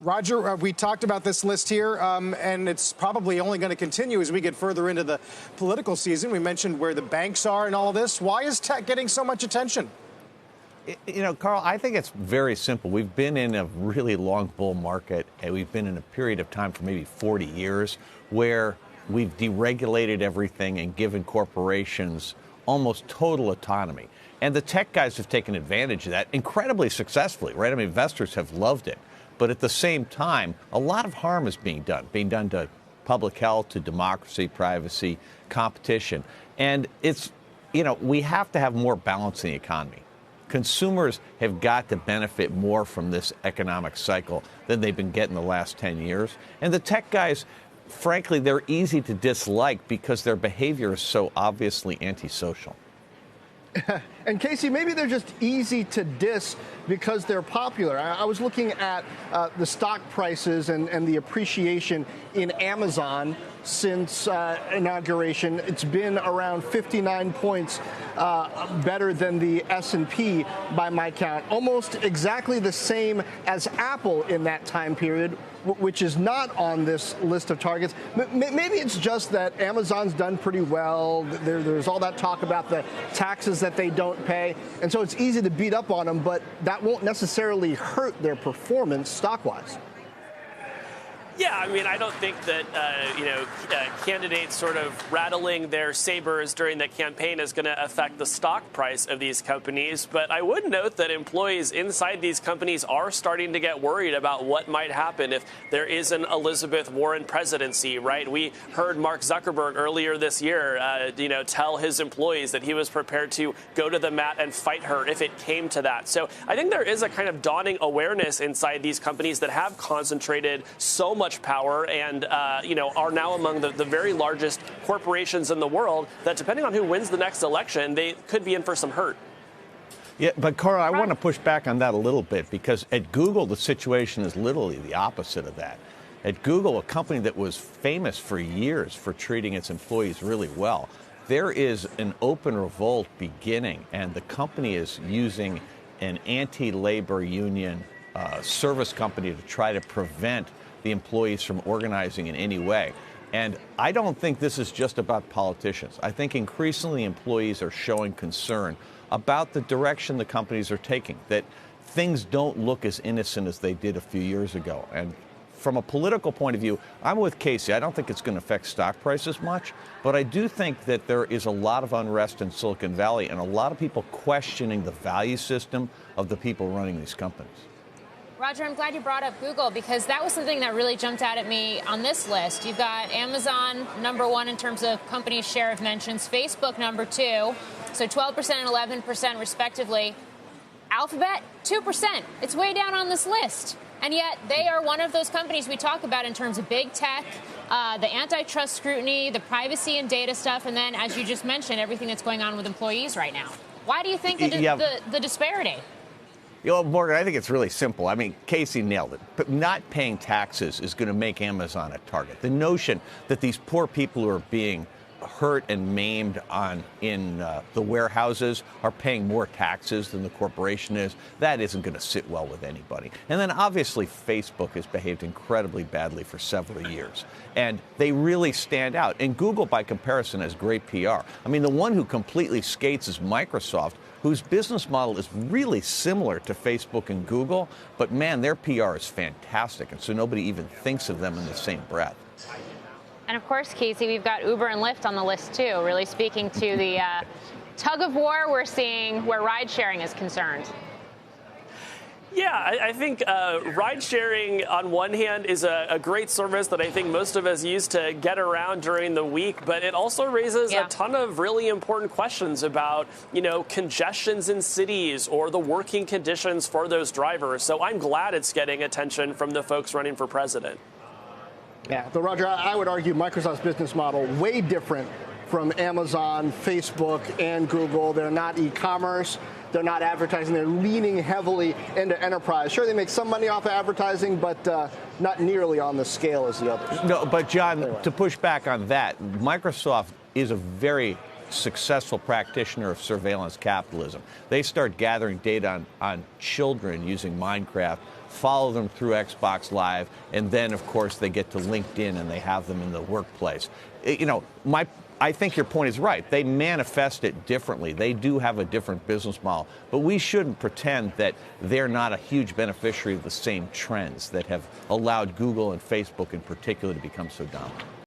Roger, we talked about this list here, and it's probably only going to continue as we get further into the political season. We mentioned where the banks are and all this. Why is tech getting so much attention? You know, Carl, I think it's very simple. We've been in a really long bull market, and we've been in a period of time for maybe 40 years where we've deregulated everything and given corporations almost total autonomy. And the tech guys have taken advantage of that incredibly successfully, right? I mean, investors have loved it. But at the same time, a lot of harm is being done to public health, to democracy, privacy, competition. And it's, you know, we have to have more balance in the economy. Consumers have got to benefit more from this economic cycle than they've been getting the last 10 years. And the tech guys, frankly, they're easy to dislike because their behavior is so obviously antisocial. And Casey, maybe they're just easy to diss because they're popular. I was looking at the stock prices and the appreciation in Amazon since inauguration. It's been around 59 points better than the S&P by my count. Almost exactly the same as Apple in that time period, which is not on this list of targets. Maybe it's just that Amazon's done pretty well. There's all that talk about the taxes that they don't pay. And so it's easy to beat up on them, but that won't necessarily hurt their performance stock-wise. Yeah, I mean, I don't think that, candidates sort of rattling their sabers during the campaign is going to affect the stock price of these companies. But I would note that employees inside these companies are starting to get worried about what might happen if there is an Elizabeth Warren presidency, right? We heard Mark Zuckerberg earlier this year, tell his employees that he was prepared to go to the mat and fight her if it came to that. So I think there is a kind of dawning awareness inside these companies that have concentrated so much power and, are now among the very largest corporations in the world that depending on who wins the next election, they could be in for some hurt. Yeah, but Carl, I want to push back on that a little bit because at Google, the situation is literally the opposite of that. At Google, a company that was famous for years for treating its employees really well, there is an open revolt beginning, and the company is using an anti-labor union service company to try to prevent the employees from organizing in any way. And I don't think this is just about politicians. I think increasingly employees are showing concern about the direction the companies are taking, that things don't look as innocent as they did a few years ago. And from a political point of view, I'm with Casey. I don't think it's going to affect stock prices much, but I do think that there is a lot of unrest in Silicon Valley and a lot of people questioning the value system of the people running these companies. Roger, I'm glad you brought up Google because that was something that really jumped out at me on this list. You've got Amazon #1 in terms of company share of mentions, Facebook #2, so 12% and 11% respectively. Alphabet, 2%. It's way down on this list. And yet they are one of those companies we talk about in terms of big tech, the antitrust scrutiny, the privacy and data stuff, and then, as you just mentioned, everything that's going on with employees right now. Why do you think the disparity? You know, Morgan, I think it's really simple. I mean, Casey nailed it. But not paying taxes is going to make Amazon a target. The notion that these poor people who are being hurt and maimed in the warehouses are paying more taxes than the corporation is, that isn't going to sit well with anybody. And then obviously Facebook has behaved incredibly badly for several years. And they really stand out. And Google, by comparison, has great PR. I mean, the one who completely skates is Microsoft, whose business model is really similar to Facebook and Google. But, man, their PR is fantastic. And so nobody even thinks of them in the same breath. And, of course, Casey, we've got Uber and Lyft on the list, too, really speaking to the tug of war we're seeing where ride-sharing is concerned. Yeah, I think ride-sharing, on one hand, is a great service that I think most of us use to get around during the week, but it also raises a ton of really important questions about, congestions in cities or the working conditions for those drivers. So I'm glad it's getting attention from the folks running for president. Yeah, but Roger, I would argue Microsoft's business model way different from Amazon, Facebook, and Google. They're not e-commerce. They're not advertising. They're leaning heavily into enterprise. Sure, they make some money off of advertising, but not nearly on the scale as the others. No, but John, to push back on that, Microsoft is a very successful practitioner of surveillance capitalism. They start gathering data on children using Minecraft follow them through Xbox Live, and then, of course, they get to LinkedIn and they have them in the workplace. I think your point is right. They manifest it differently. They do have a different business model. But we shouldn't pretend that they're not a huge beneficiary of the same trends that have allowed Google and Facebook in particular to become so dominant.